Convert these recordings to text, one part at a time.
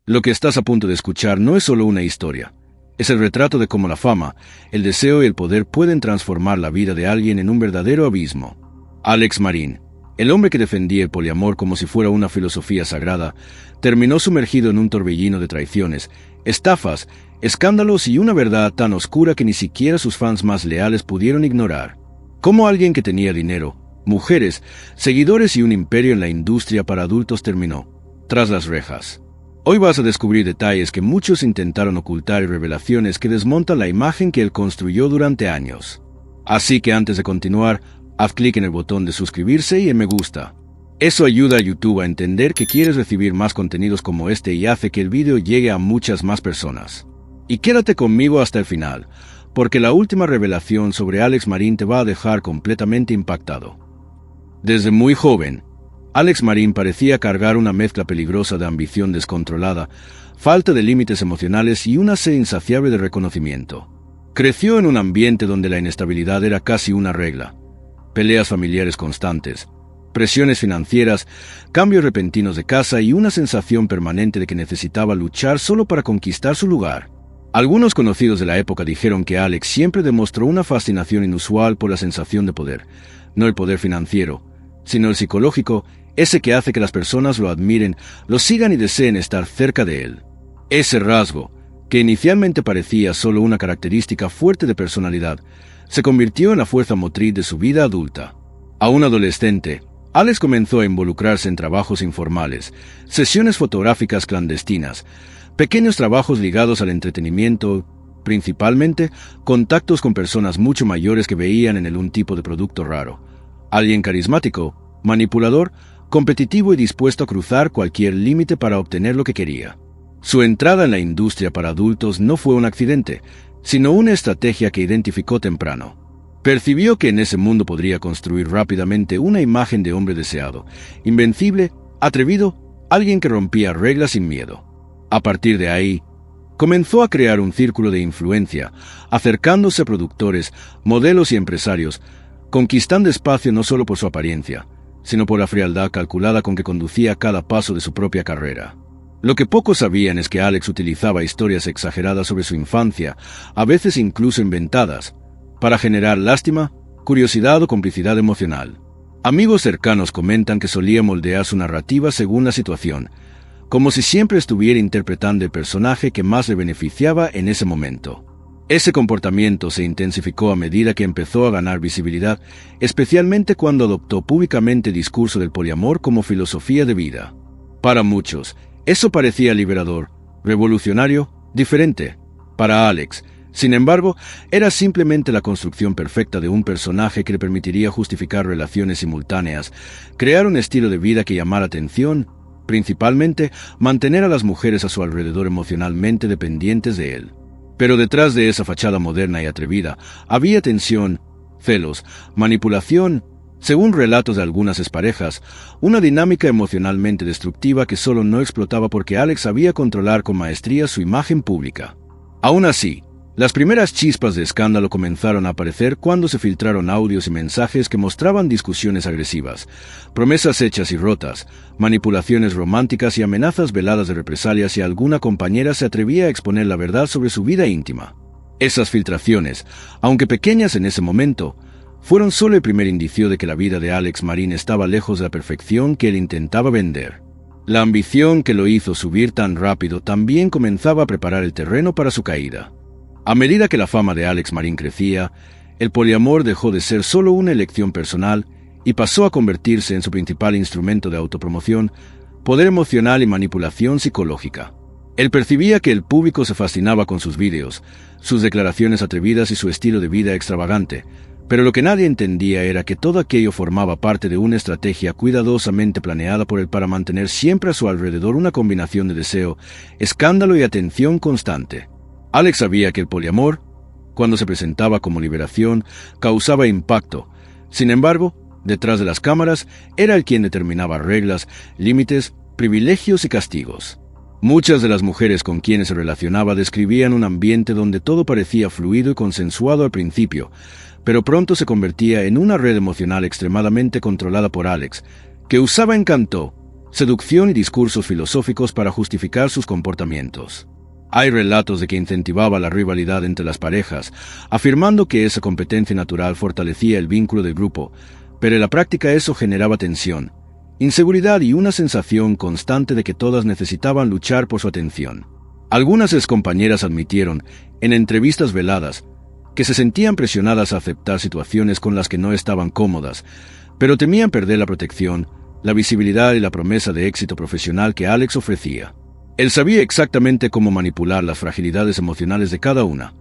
Lo que estás a punto de escuchar no es solo una historia. Es el retrato de cómo la fama, el deseo y el poder pueden transformar la vida de alguien en un verdadero abismo. Alex Marín, el hombre que defendía el poliamor como si fuera una filosofía sagrada, terminó sumergido en un torbellino de traiciones, estafas, escándalos y una verdad tan oscura que ni siquiera sus fans más leales pudieron ignorar. Cómo alguien que tenía dinero, mujeres, seguidores y un imperio en la industria para adultos terminó tras las rejas. Hoy vas a descubrir detalles que muchos intentaron ocultar y revelaciones que desmontan la imagen que él construyó durante años. Así que antes de continuar, haz clic en el botón de suscribirse y en me gusta. Eso ayuda a YouTube a entender que quieres recibir más contenidos como este y hace que el video llegue a muchas más personas. Y quédate conmigo hasta el final, porque la última revelación sobre Alex Marín te va a dejar completamente impactado. Desde muy joven, Alex Marín parecía cargar una mezcla peligrosa de ambición descontrolada, falta de límites emocionales y una sed insaciable de reconocimiento. Creció en un ambiente donde la inestabilidad era casi una regla. Peleas familiares constantes, presiones financieras, cambios repentinos de casa y una sensación permanente de que necesitaba luchar solo para conquistar su lugar. Algunos conocidos de la época dijeron que Alex siempre demostró una fascinación inusual por la sensación de poder, no el poder financiero, sino el psicológico, ese que hace que las personas lo admiren, lo sigan y deseen estar cerca de él. Ese rasgo, que inicialmente parecía solo una característica fuerte de personalidad, se convirtió en la fuerza motriz de su vida adulta. Aún adolescente, Alex comenzó a involucrarse en trabajos informales, sesiones fotográficas clandestinas, pequeños trabajos ligados al entretenimiento, principalmente contactos con personas mucho mayores que veían en él un tipo de producto raro. Alguien carismático, manipulador, competitivo y dispuesto a cruzar cualquier límite para obtener lo que quería. Su entrada en la industria para adultos no fue un accidente, sino una estrategia que identificó temprano. Percibió que en ese mundo podría construir rápidamente una imagen de hombre deseado, invencible, atrevido, alguien que rompía reglas sin miedo. A partir de ahí, comenzó a crear un círculo de influencia, acercándose a productores, modelos y empresarios, conquistando espacio no solo por su apariencia, sino por la frialdad calculada con que conducía cada paso de su propia carrera. Lo que pocos sabían es que Alex utilizaba historias exageradas sobre su infancia, a veces incluso inventadas, para generar lástima, curiosidad o complicidad emocional. Amigos cercanos comentan que solía moldear su narrativa según la situación, como si siempre estuviera interpretando el personaje que más le beneficiaba en ese momento. Ese comportamiento se intensificó a medida que empezó a ganar visibilidad, especialmente cuando adoptó públicamente el discurso del poliamor como filosofía de vida. Para muchos, eso parecía liberador, revolucionario, diferente. Para Alex, sin embargo, era simplemente la construcción perfecta de un personaje que le permitiría justificar relaciones simultáneas, crear un estilo de vida que llamara atención, principalmente mantener a las mujeres a su alrededor emocionalmente dependientes de él. Pero detrás de esa fachada moderna y atrevida, había tensión, celos, manipulación, según relatos de algunas exparejas, una dinámica emocionalmente destructiva que solo no explotaba porque Alex sabía controlar con maestría su imagen pública. Aún así, las primeras chispas de escándalo comenzaron a aparecer cuando se filtraron audios y mensajes que mostraban discusiones agresivas, promesas hechas y rotas, manipulaciones románticas y amenazas veladas de represalias si alguna compañera se atrevía a exponer la verdad sobre su vida íntima. Esas filtraciones, aunque pequeñas en ese momento, fueron solo el primer indicio de que la vida de Alex Marín estaba lejos de la perfección que él intentaba vender. La ambición que lo hizo subir tan rápido también comenzaba a preparar el terreno para su caída. A medida que la fama de Alex Marín crecía, el poliamor dejó de ser solo una elección personal y pasó a convertirse en su principal instrumento de autopromoción, poder emocional y manipulación psicológica. Él percibía que el público se fascinaba con sus vídeos, sus declaraciones atrevidas y su estilo de vida extravagante, pero lo que nadie entendía era que todo aquello formaba parte de una estrategia cuidadosamente planeada por él para mantener siempre a su alrededor una combinación de deseo, escándalo y atención constante. Alex sabía que el poliamor, cuando se presentaba como liberación, causaba impacto. Sin embargo, detrás de las cámaras, era él quien determinaba reglas, límites, privilegios y castigos. Muchas de las mujeres con quienes se relacionaba describían un ambiente donde todo parecía fluido y consensuado al principio, pero pronto se convertía en una red emocional extremadamente controlada por Alex, que usaba encanto, seducción y discursos filosóficos para justificar sus comportamientos. Hay relatos de que incentivaba la rivalidad entre las parejas, afirmando que esa competencia natural fortalecía el vínculo del grupo, pero en la práctica eso generaba tensión, inseguridad y una sensación constante de que todas necesitaban luchar por su atención. Algunas excompañeras admitieron, en entrevistas veladas, que se sentían presionadas a aceptar situaciones con las que no estaban cómodas, pero temían perder la protección, la visibilidad y la promesa de éxito profesional que Alex ofrecía. Él sabía exactamente cómo manipular las fragilidades emocionales de cada una.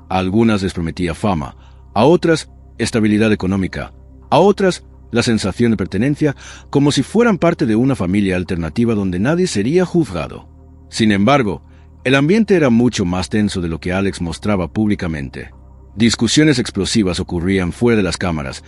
A algunas les prometía fama, a otras estabilidad económica, a otras la sensación de pertenencia, como si fueran parte de una familia alternativa donde nadie sería juzgado. Sin embargo, el ambiente era mucho más tenso de lo que Alex mostraba públicamente. Discusiones explosivas ocurrían fuera de las cámaras,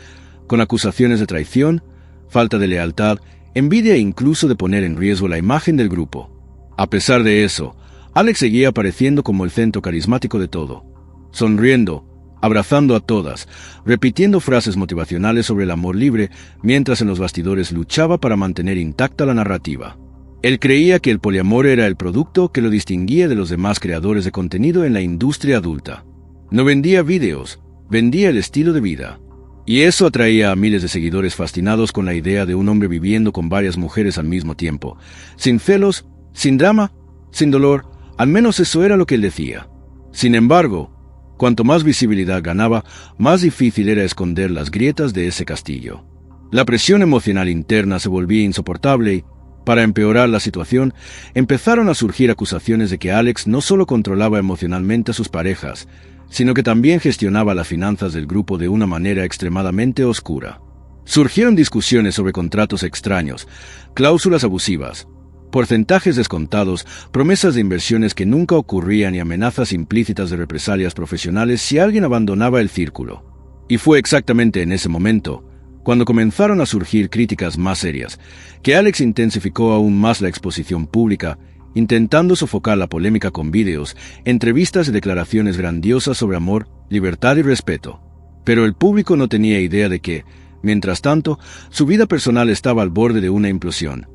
con acusaciones de traición, falta de lealtad, envidia e incluso de poner en riesgo la imagen del grupo. A pesar de eso, Alex seguía apareciendo como el centro carismático de todo, sonriendo, abrazando a todas, repitiendo frases motivacionales sobre el amor libre, mientras en los bastidores luchaba para mantener intacta la narrativa. Él creía que el poliamor era el producto que lo distinguía de los demás creadores de contenido en la industria adulta. No vendía vídeos, vendía el estilo de vida. Y eso atraía a miles de seguidores fascinados con la idea de un hombre viviendo con varias mujeres al mismo tiempo, sin celos, sin drama, sin dolor, al menos eso era lo que él decía. Sin embargo, cuanto más visibilidad ganaba, más difícil era esconder las grietas de ese castillo. La presión emocional interna se volvía insoportable y, para empeorar la situación, empezaron a surgir acusaciones de que Alex no solo controlaba emocionalmente a sus parejas, sino que también gestionaba las finanzas del grupo de una manera extremadamente oscura. Surgieron discusiones sobre contratos extraños, cláusulas abusivas, porcentajes descontados, promesas de inversiones que nunca ocurrían y amenazas implícitas de represalias profesionales si alguien abandonaba el círculo. Y fue exactamente en ese momento, cuando comenzaron a surgir críticas más serias, que Alex intensificó aún más la exposición pública, intentando sofocar la polémica con vídeos, entrevistas y declaraciones grandiosas sobre amor, libertad y respeto. Pero el público no tenía idea de que, mientras tanto, su vida personal estaba al borde de una implosión,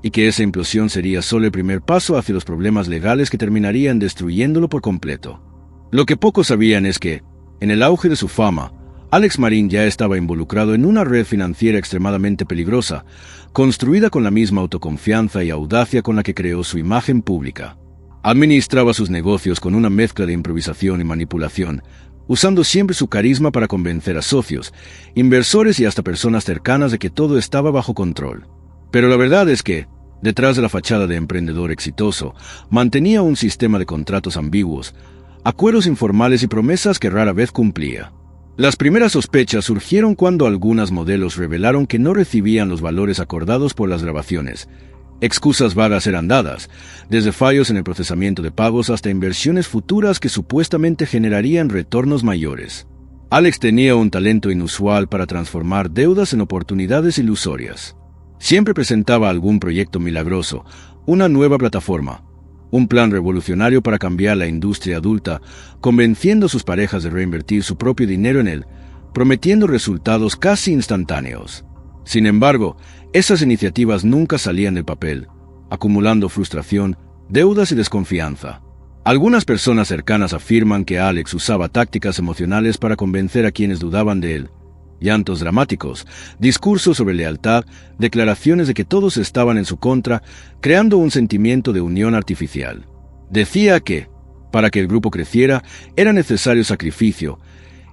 y que esa implosión sería solo el primer paso hacia los problemas legales que terminarían destruyéndolo por completo. Lo que pocos sabían es que, en el auge de su fama, Alex Marín ya estaba involucrado en una red financiera extremadamente peligrosa, construida con la misma autoconfianza y audacia con la que creó su imagen pública. Administraba sus negocios con una mezcla de improvisación y manipulación, usando siempre su carisma para convencer a socios, inversores y hasta personas cercanas de que todo estaba bajo control. Pero la verdad es que, detrás de la fachada de emprendedor exitoso, mantenía un sistema de contratos ambiguos, acuerdos informales y promesas que rara vez cumplía. Las primeras sospechas surgieron cuando algunas modelos revelaron que no recibían los valores acordados por las grabaciones. Excusas vagas eran dadas, desde fallos en el procesamiento de pagos hasta inversiones futuras que supuestamente generarían retornos mayores. Alex tenía un talento inusual para transformar deudas en oportunidades ilusorias. Siempre presentaba algún proyecto milagroso, una nueva plataforma, un plan revolucionario para cambiar la industria adulta, convenciendo a sus parejas de reinvertir su propio dinero en él, prometiendo resultados casi instantáneos. Sin embargo, esas iniciativas nunca salían del papel, acumulando frustración, deudas y desconfianza. Algunas personas cercanas afirman que Alex usaba tácticas emocionales para convencer a quienes dudaban de él. Llantos dramáticos, discursos sobre lealtad, declaraciones de que todos estaban en su contra, creando un sentimiento de unión artificial. Decía que, para que el grupo creciera, era necesario sacrificio,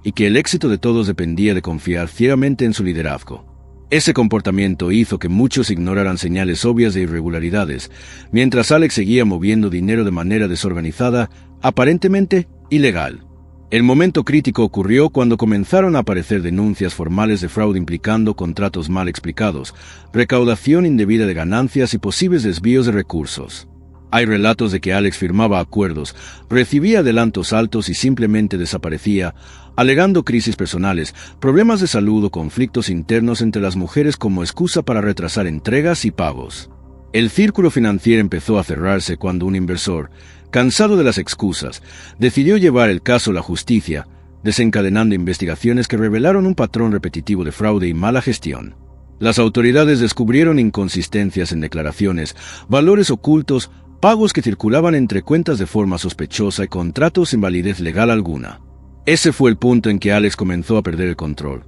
y que el éxito de todos dependía de confiar ciegamente en su liderazgo. Ese comportamiento hizo que muchos ignoraran señales obvias de irregularidades, mientras Alex seguía moviendo dinero de manera desorganizada, aparentemente ilegal. El momento crítico ocurrió cuando comenzaron a aparecer denuncias formales de fraude implicando contratos mal explicados, recaudación indebida de ganancias y posibles desvíos de recursos. Hay relatos de que Alex firmaba acuerdos, recibía adelantos altos y simplemente desaparecía, alegando crisis personales, problemas de salud o conflictos internos entre las mujeres como excusa para retrasar entregas y pagos. El círculo financiero empezó a cerrarse cuando un inversor, cansado de las excusas, decidió llevar el caso a la justicia, desencadenando investigaciones que revelaron un patrón repetitivo de fraude y mala gestión. Las autoridades descubrieron inconsistencias en declaraciones, valores ocultos, pagos que circulaban entre cuentas de forma sospechosa y contratos sin validez legal alguna. Ese fue el punto en que Alex comenzó a perder el control,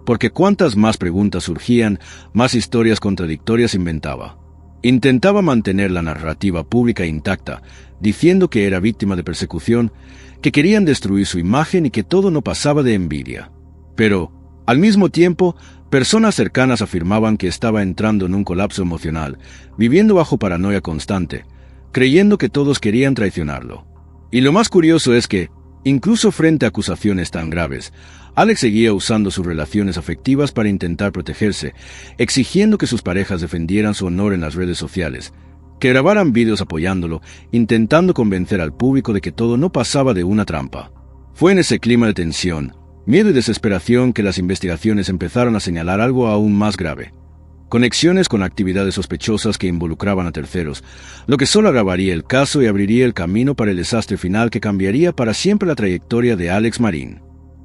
porque cuantas más preguntas surgían, más historias contradictorias inventaba. Intentaba mantener la narrativa pública intacta, diciendo que era víctima de persecución, que querían destruir su imagen y que todo no pasaba de envidia. Pero, al mismo tiempo, personas cercanas afirmaban que estaba entrando en un colapso emocional, viviendo bajo paranoia constante, creyendo que todos querían traicionarlo. Y lo más curioso es que, incluso frente a acusaciones tan graves, Alex seguía usando sus relaciones afectivas para intentar protegerse, exigiendo que sus parejas defendieran su honor en las redes sociales, que grabaran vídeos apoyándolo, intentando convencer al público de que todo no pasaba de una trampa. Fue en ese clima de tensión, miedo y desesperación que las investigaciones empezaron a señalar algo aún más grave: conexiones con actividades sospechosas que involucraban a terceros, lo que solo agravaría el caso y abriría el camino para el desastre final que cambiaría para siempre la trayectoria de Alex Marín.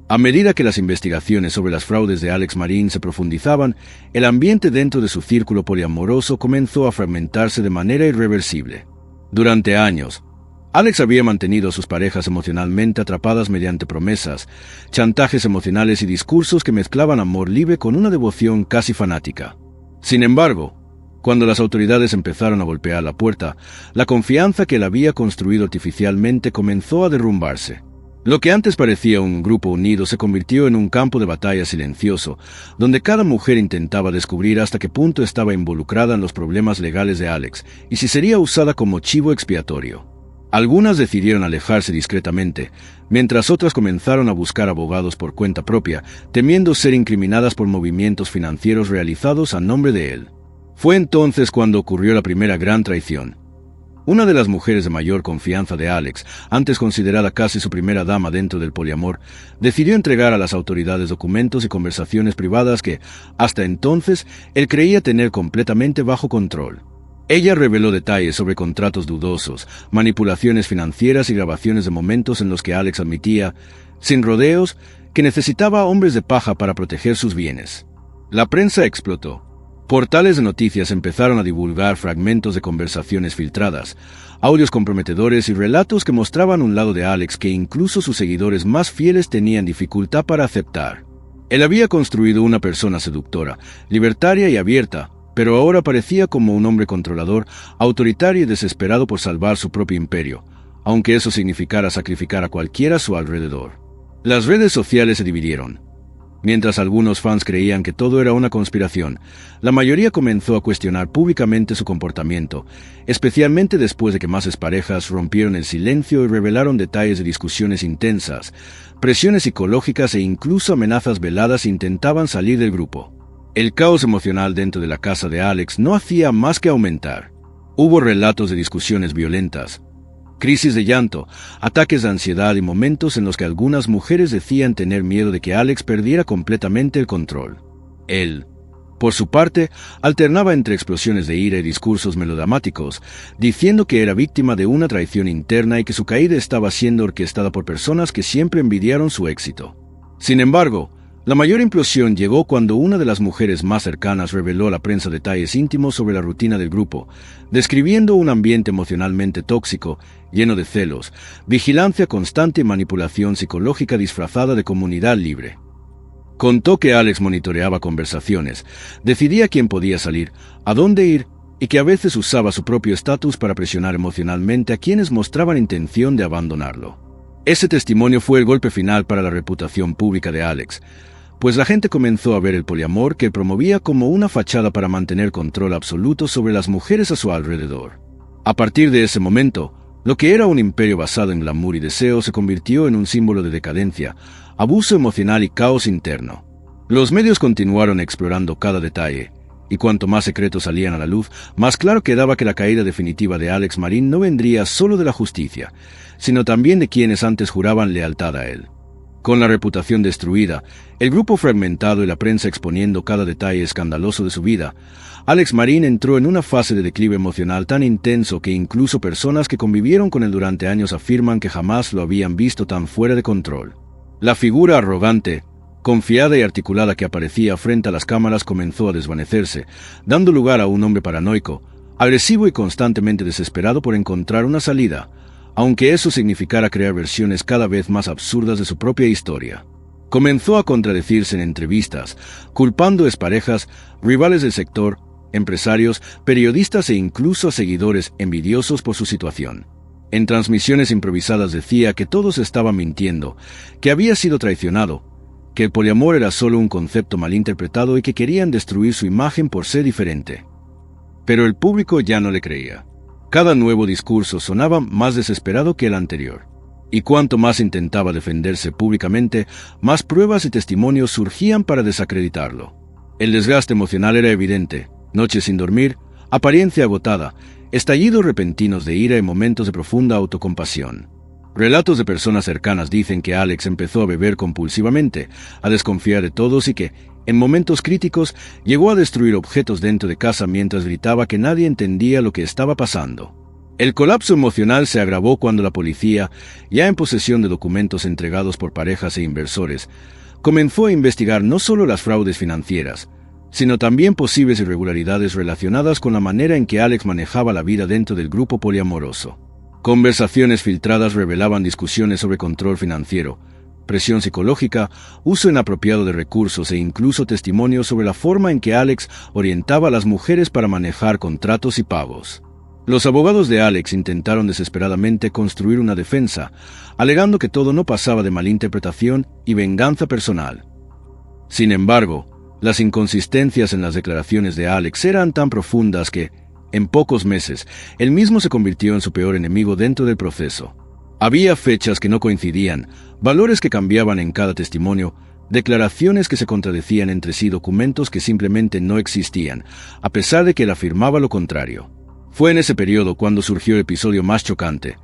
A medida que las investigaciones sobre las fraudes de Alex Marín se profundizaban, el ambiente dentro de su círculo poliamoroso comenzó a fragmentarse de manera irreversible. Durante años, Alex había mantenido a sus parejas emocionalmente atrapadas mediante promesas, chantajes emocionales y discursos que mezclaban amor libre con una devoción casi fanática. Sin embargo, cuando las autoridades empezaron a golpear la puerta, la confianza que él había construido artificialmente comenzó a derrumbarse. Lo que antes parecía un grupo unido se convirtió en un campo de batalla silencioso, donde cada mujer intentaba descubrir hasta qué punto estaba involucrada en los problemas legales de Alex y si sería usada como chivo expiatorio. Algunas decidieron alejarse discretamente, mientras otras comenzaron a buscar abogados por cuenta propia, temiendo ser incriminadas por movimientos financieros realizados a nombre de él. Fue entonces cuando ocurrió la primera gran traición. Una de las mujeres de mayor confianza de Alex, antes considerada casi su primera dama dentro del poliamor, decidió entregar a las autoridades documentos y conversaciones privadas que, hasta entonces, él creía tener completamente bajo control. Ella reveló detalles sobre contratos dudosos, manipulaciones financieras y grabaciones de momentos en los que Alex admitía, sin rodeos, que necesitaba hombres de paja para proteger sus bienes. La prensa explotó. Portales de noticias empezaron a divulgar fragmentos de conversaciones filtradas, audios comprometedores y relatos que mostraban un lado de Alex que incluso sus seguidores más fieles tenían dificultad para aceptar. Él había construido una persona seductora, libertaria y abierta, pero ahora parecía como un hombre controlador, autoritario y desesperado por salvar su propio imperio, aunque eso significara sacrificar a cualquiera a su alrededor. Las redes sociales se dividieron. Mientras algunos fans creían que todo era una conspiración, la mayoría comenzó a cuestionar públicamente su comportamiento, especialmente después de que más parejas rompieron el silencio y revelaron detalles de discusiones intensas, presiones psicológicas e incluso amenazas veladas intentaban salir del grupo. El caos emocional dentro de la casa de Alex no hacía más que aumentar. Hubo relatos de discusiones violentas, crisis de llanto, ataques de ansiedad y momentos en los que algunas mujeres decían tener miedo de que Alex perdiera completamente el control. Él, por su parte, alternaba entre explosiones de ira y discursos melodramáticos, diciendo que era víctima de una traición interna y que su caída estaba siendo orquestada por personas que siempre envidiaron su éxito. Sin embargo, la mayor implosión llegó cuando una de las mujeres más cercanas reveló a la prensa detalles íntimos sobre la rutina del grupo, describiendo un ambiente emocionalmente tóxico, lleno de celos, vigilancia constante y manipulación psicológica disfrazada de comunidad libre. Contó que Alex monitoreaba conversaciones, decidía quién podía salir, a dónde ir, y que a veces usaba su propio estatus para presionar emocionalmente a quienes mostraban intención de abandonarlo. Ese testimonio fue el golpe final para la reputación pública de Alex, pues la gente comenzó a ver el poliamor que promovía como una fachada para mantener control absoluto sobre las mujeres a su alrededor. A partir de ese momento, lo que era un imperio basado en glamour y deseo se convirtió en un símbolo de decadencia, abuso emocional y caos interno. Los medios continuaron explorando cada detalle, y cuanto más secretos salían a la luz, más claro quedaba que la caída definitiva de Alex Marín no vendría solo de la justicia, sino también de quienes antes juraban lealtad a él. Con la reputación destruida, el grupo fragmentado y la prensa exponiendo cada detalle escandaloso de su vida, Alex Marín entró en una fase de declive emocional tan intenso que incluso personas que convivieron con él durante años afirman que jamás lo habían visto tan fuera de control. La figura arrogante, confiada y articulada que aparecía frente a las cámaras comenzó a desvanecerse, dando lugar a un hombre paranoico, agresivo y constantemente desesperado por encontrar una salida, aunque eso significara crear versiones cada vez más absurdas de su propia historia. Comenzó a contradecirse en entrevistas, culpando a exparejas, rivales del sector, empresarios, periodistas e incluso a seguidores envidiosos por su situación. En transmisiones improvisadas decía que todos estaban mintiendo, que había sido traicionado, que el poliamor era solo un concepto malinterpretado y que querían destruir su imagen por ser diferente. Pero el público ya no le creía. Cada nuevo discurso sonaba más desesperado que el anterior. Y cuanto más intentaba defenderse públicamente, más pruebas y testimonios surgían para desacreditarlo. El desgaste emocional era evidente: noches sin dormir, apariencia agotada, estallidos repentinos de ira y momentos de profunda autocompasión. Relatos de personas cercanas dicen que Alex empezó a beber compulsivamente, a desconfiar de todos y que, en momentos críticos, llegó a destruir objetos dentro de casa mientras gritaba que nadie entendía lo que estaba pasando. El colapso emocional se agravó cuando la policía, ya en posesión de documentos entregados por parejas e inversores, comenzó a investigar no solo las fraudes financieras, sino también posibles irregularidades relacionadas con la manera en que Alex manejaba la vida dentro del grupo poliamoroso. Conversaciones filtradas revelaban discusiones sobre control financiero, presión psicológica, uso inapropiado de recursos e incluso testimonios sobre la forma en que Alex orientaba a las mujeres para manejar contratos y pagos. Los abogados de Alex intentaron desesperadamente construir una defensa, alegando que todo no pasaba de malinterpretación y venganza personal. Sin embargo, las inconsistencias en las declaraciones de Alex eran tan profundas que, en pocos meses, él mismo se convirtió en su peor enemigo dentro del proceso. Había fechas que no coincidían, valores que cambiaban en cada testimonio, declaraciones que se contradecían entre sí, documentos que simplemente no existían, a pesar de que él afirmaba lo contrario. Fue en ese periodo cuando surgió el episodio más chocante.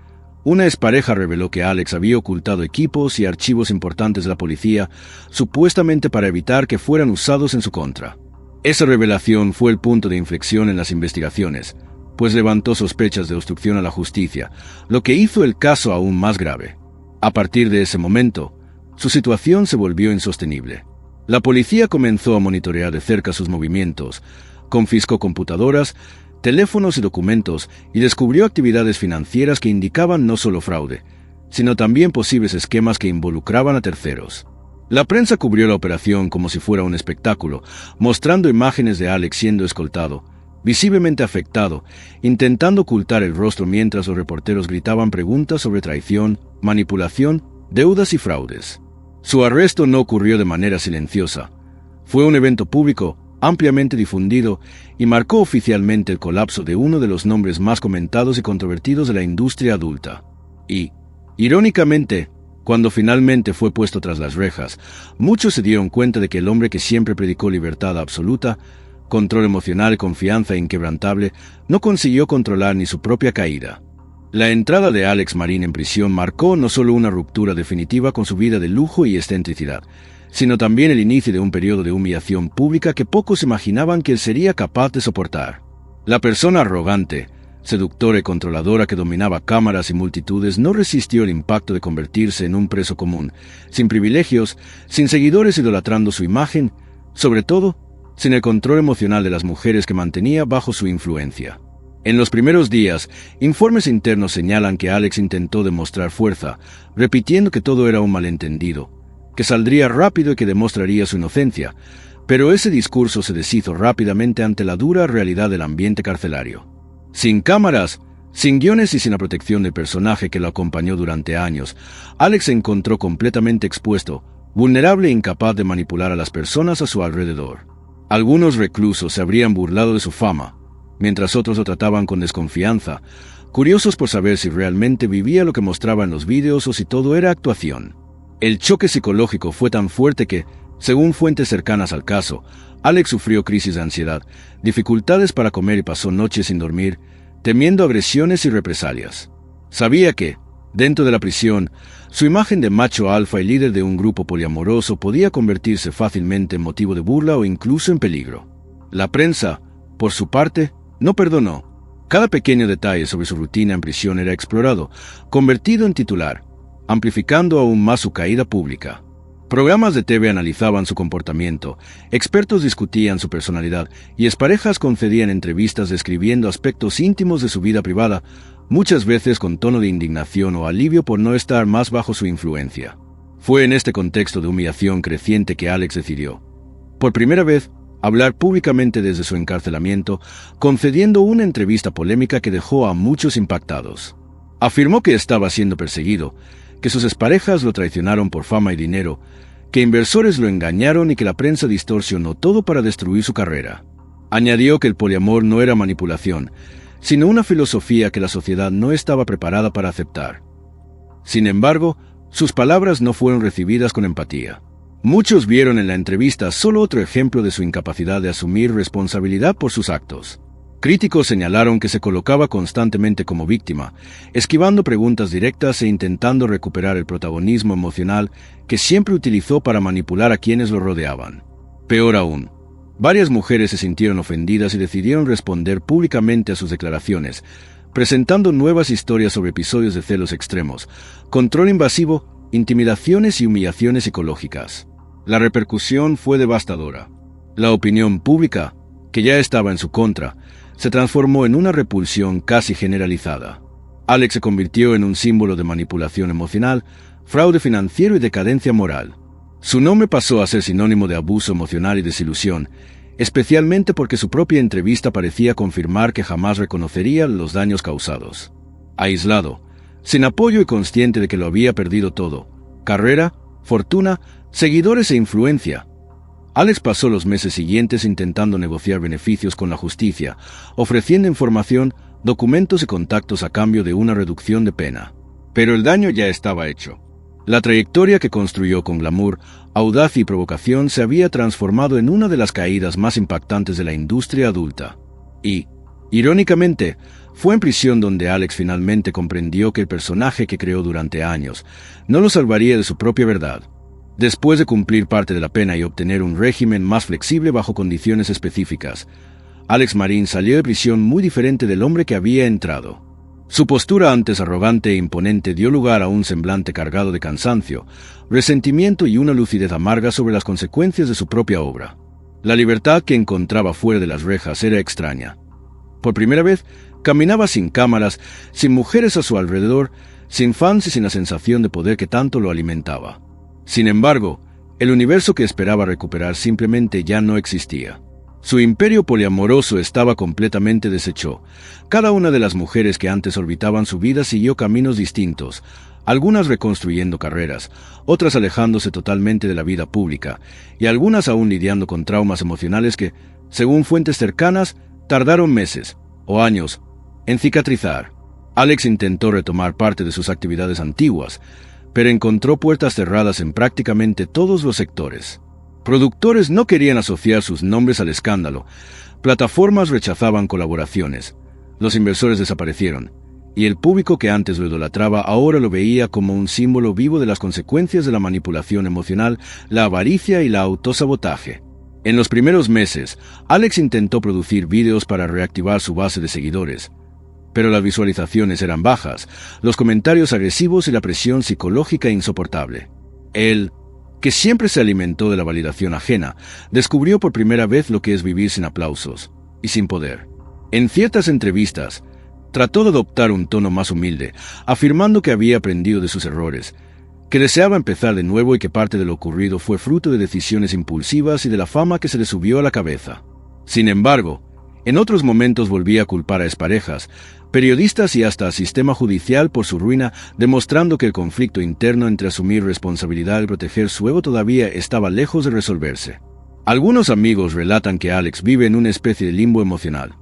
Una expareja reveló que Alex había ocultado equipos y archivos importantes de la policía, supuestamente para evitar que fueran usados en su contra. Esa revelación fue el punto de inflexión en las investigaciones, pues levantó sospechas de obstrucción a la justicia, lo que hizo el caso aún más grave. A partir de ese momento, su situación se volvió insostenible. La policía comenzó a monitorear de cerca sus movimientos, confiscó computadoras, teléfonos y documentos y descubrió actividades financieras que indicaban no solo fraude, sino también posibles esquemas que involucraban a terceros. La prensa cubrió la operación como si fuera un espectáculo, mostrando imágenes de Alex siendo escoltado, visiblemente afectado, intentando ocultar el rostro mientras los reporteros gritaban preguntas sobre traición, manipulación, deudas y fraudes. Su arresto no ocurrió de manera silenciosa. Fue un evento público, ampliamente difundido, y marcó oficialmente el colapso de uno de los nombres más comentados y controvertidos de la industria adulta. Y, irónicamente, cuando finalmente fue puesto tras las rejas, muchos se dieron cuenta de que el hombre que siempre predicó libertad absoluta, control emocional, confianza inquebrantable, no consiguió controlar ni su propia caída. La entrada de Alex Marín en prisión marcó no solo una ruptura definitiva con su vida de lujo y excentricidad, sino también el inicio de un periodo de humillación pública que pocos imaginaban que él sería capaz de soportar. La persona arrogante, seductora y controladora que dominaba cámaras y multitudes no resistió el impacto de convertirse en un preso común, sin privilegios, sin seguidores idolatrando su imagen, sobre todo, sin el control emocional de las mujeres que mantenía bajo su influencia. En los primeros días, informes internos señalan que Alex intentó demostrar fuerza, repitiendo que todo era un malentendido, que saldría rápido y que demostraría su inocencia, pero ese discurso se deshizo rápidamente ante la dura realidad del ambiente carcelario. Sin cámaras, sin guiones y sin la protección del personaje que lo acompañó durante años, Alex se encontró completamente expuesto, vulnerable e incapaz de manipular a las personas a su alrededor. Algunos reclusos se habrían burlado de su fama, mientras otros lo trataban con desconfianza, curiosos por saber si realmente vivía lo que mostraba en los vídeos o si todo era actuación. El choque psicológico fue tan fuerte que, según fuentes cercanas al caso, Alex sufrió crisis de ansiedad, dificultades para comer y pasó noches sin dormir, temiendo agresiones y represalias. Sabía que, dentro de la prisión, su imagen de macho alfa y líder de un grupo poliamoroso podía convertirse fácilmente en motivo de burla o incluso en peligro. La prensa, por su parte, no perdonó. Cada pequeño detalle sobre su rutina en prisión era explorado, convertido en titular, amplificando aún más su caída pública. Programas de TV analizaban su comportamiento, expertos discutían su personalidad y exparejas concedían entrevistas describiendo aspectos íntimos de su vida privada, muchas veces con tono de indignación o alivio por no estar más bajo su influencia. Fue en este contexto de humillación creciente que Alex decidió, por primera vez, hablar públicamente desde su encarcelamiento, concediendo una entrevista polémica que dejó a muchos impactados. Afirmó que estaba siendo perseguido, que sus exparejas lo traicionaron por fama y dinero, que inversores lo engañaron y que la prensa distorsionó todo para destruir su carrera. Añadió que el poliamor no era manipulación, sino una filosofía que la sociedad no estaba preparada para aceptar. Sin embargo, sus palabras no fueron recibidas con empatía. Muchos vieron en la entrevista solo otro ejemplo de su incapacidad de asumir responsabilidad por sus actos. Críticos señalaron que se colocaba constantemente como víctima, esquivando preguntas directas e intentando recuperar el protagonismo emocional que siempre utilizó para manipular a quienes lo rodeaban. Peor aún, varias mujeres se sintieron ofendidas y decidieron responder públicamente a sus declaraciones, presentando nuevas historias sobre episodios de celos extremos, control invasivo, intimidaciones y humillaciones psicológicas. La repercusión fue devastadora. La opinión pública, que ya estaba en su contra, se transformó en una repulsión casi generalizada. Alex se convirtió en un símbolo de manipulación emocional, fraude financiero y decadencia moral. Su nombre pasó a ser sinónimo de abuso emocional y desilusión, especialmente porque su propia entrevista parecía confirmar que jamás reconocería los daños causados. Aislado, sin apoyo y consciente de que lo había perdido todo, carrera, fortuna, seguidores e influencia, Alex pasó los meses siguientes intentando negociar beneficios con la justicia, ofreciendo información, documentos y contactos a cambio de una reducción de pena. Pero el daño ya estaba hecho. La trayectoria que construyó con glamour, audacia y provocación se había transformado en una de las caídas más impactantes de la industria adulta. Y, irónicamente, fue en prisión donde Alex finalmente comprendió que el personaje que creó durante años no lo salvaría de su propia verdad. Después de cumplir parte de la pena y obtener un régimen más flexible bajo condiciones específicas, Alex Marín salió de prisión muy diferente del hombre que había entrado. Su postura antes arrogante e imponente dio lugar a un semblante cargado de cansancio, resentimiento y una lucidez amarga sobre las consecuencias de su propia obra. La libertad que encontraba fuera de las rejas era extraña. Por primera vez, caminaba sin cámaras, sin mujeres a su alrededor, sin fans y sin la sensación de poder que tanto lo alimentaba. Sin embargo, el universo que esperaba recuperar simplemente ya no existía. Su imperio poliamoroso estaba completamente deshecho. Cada una de las mujeres que antes orbitaban su vida siguió caminos distintos, algunas reconstruyendo carreras, otras alejándose totalmente de la vida pública, y algunas aún lidiando con traumas emocionales que, según fuentes cercanas, tardaron meses o años en cicatrizar. Alex intentó retomar parte de sus actividades antiguas, pero encontró puertas cerradas en prácticamente todos los sectores. Productores no querían asociar sus nombres al escándalo, plataformas rechazaban colaboraciones, los inversores desaparecieron, y el público que antes lo idolatraba ahora lo veía como un símbolo vivo de las consecuencias de la manipulación emocional, la avaricia y la autosabotaje. En los primeros meses, Alex intentó producir vídeos para reactivar su base de seguidores, pero las visualizaciones eran bajas, los comentarios agresivos y la presión psicológica insoportable. Él, que siempre se alimentó de la validación ajena, descubrió por primera vez lo que es vivir sin aplausos y sin poder. En ciertas entrevistas, trató de adoptar un tono más humilde, afirmando que había aprendido de sus errores, que deseaba empezar de nuevo y que parte de lo ocurrido fue fruto de decisiones impulsivas y de la fama que se le subió a la cabeza. Sin embargo, en otros momentos volvía a culpar a exparejas, periodistas y hasta al sistema judicial por su ruina, demostrando que el conflicto interno entre asumir responsabilidad y proteger su ego todavía estaba lejos de resolverse. Algunos amigos relatan que Alex vive en una especie de limbo emocional.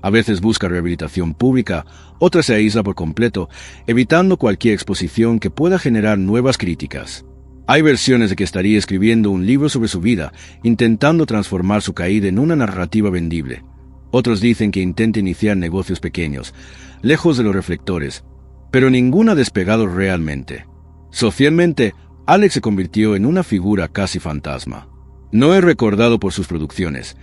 A veces busca rehabilitación pública, otras se aísla por completo, evitando cualquier exposición que pueda generar nuevas críticas. Hay versiones de que estaría escribiendo un libro sobre su vida, intentando transformar su caída en una narrativa vendible. Otros dicen que intenta iniciar negocios pequeños, lejos de los reflectores, pero ninguna ha despegado realmente. Socialmente, Alex se convirtió en una figura casi fantasma. No es recordado por sus producciones,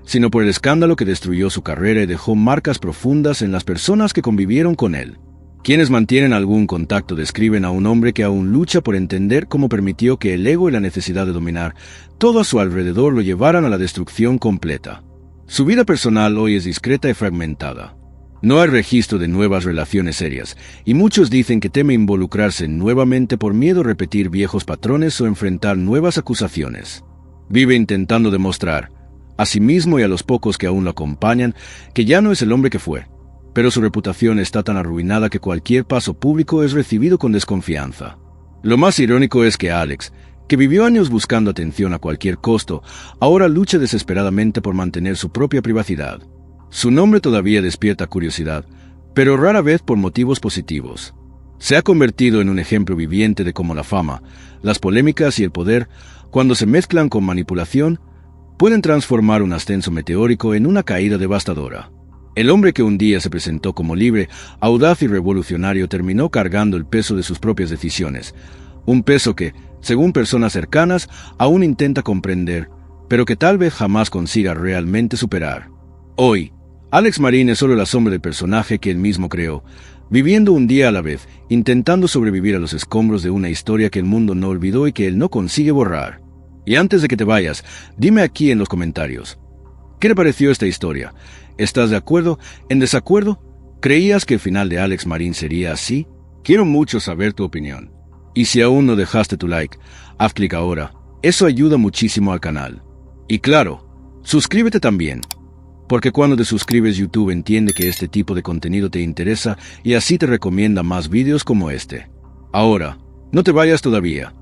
sino por el escándalo que destruyó su carrera y dejó marcas profundas en las personas que convivieron con él. Quienes mantienen algún contacto describen a un hombre que aún lucha por entender cómo permitió que el ego y la necesidad de dominar todo a su alrededor lo llevaran a la destrucción completa. Su vida personal hoy es discreta y fragmentada. No hay registro de nuevas relaciones serias, y muchos dicen que teme involucrarse nuevamente por miedo a repetir viejos patrones o enfrentar nuevas acusaciones. Vive intentando demostrar, a sí mismo y a los pocos que aún lo acompañan, que ya no es el hombre que fue, pero su reputación está tan arruinada que cualquier paso público es recibido con desconfianza. Lo más irónico es que Alex, que vivió años buscando atención a cualquier costo, ahora lucha desesperadamente por mantener su propia privacidad. Su nombre todavía despierta curiosidad, pero rara vez por motivos positivos. Se ha convertido en un ejemplo viviente de cómo la fama, las polémicas y el poder, cuando se mezclan con manipulación, pueden transformar un ascenso meteórico en una caída devastadora. El hombre que un día se presentó como libre, audaz y revolucionario terminó cargando el peso de sus propias decisiones, un peso que, según personas cercanas, aún intenta comprender, pero que tal vez jamás consiga realmente superar. Hoy, Alex Marín es solo la sombra del personaje que él mismo creó, viviendo un día a la vez, intentando sobrevivir a los escombros de una historia que el mundo no olvidó y que él no consigue borrar. Y antes de que te vayas, dime aquí en los comentarios, ¿qué te pareció esta historia? ¿Estás de acuerdo? ¿En desacuerdo? ¿Creías que el final de Alex Marín sería así? Quiero mucho saber tu opinión. Y si aún no dejaste tu like, haz clic ahora. Eso ayuda muchísimo al canal. Y claro, suscríbete también. Porque cuando te suscribes, YouTube entiende que este tipo de contenido te interesa y así te recomienda más vídeos como este. Ahora, no te vayas todavía.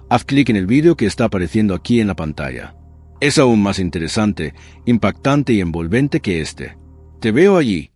Haz clic en el vídeo que está apareciendo aquí en la pantalla. Es aún más interesante, impactante y envolvente que este. Te veo allí.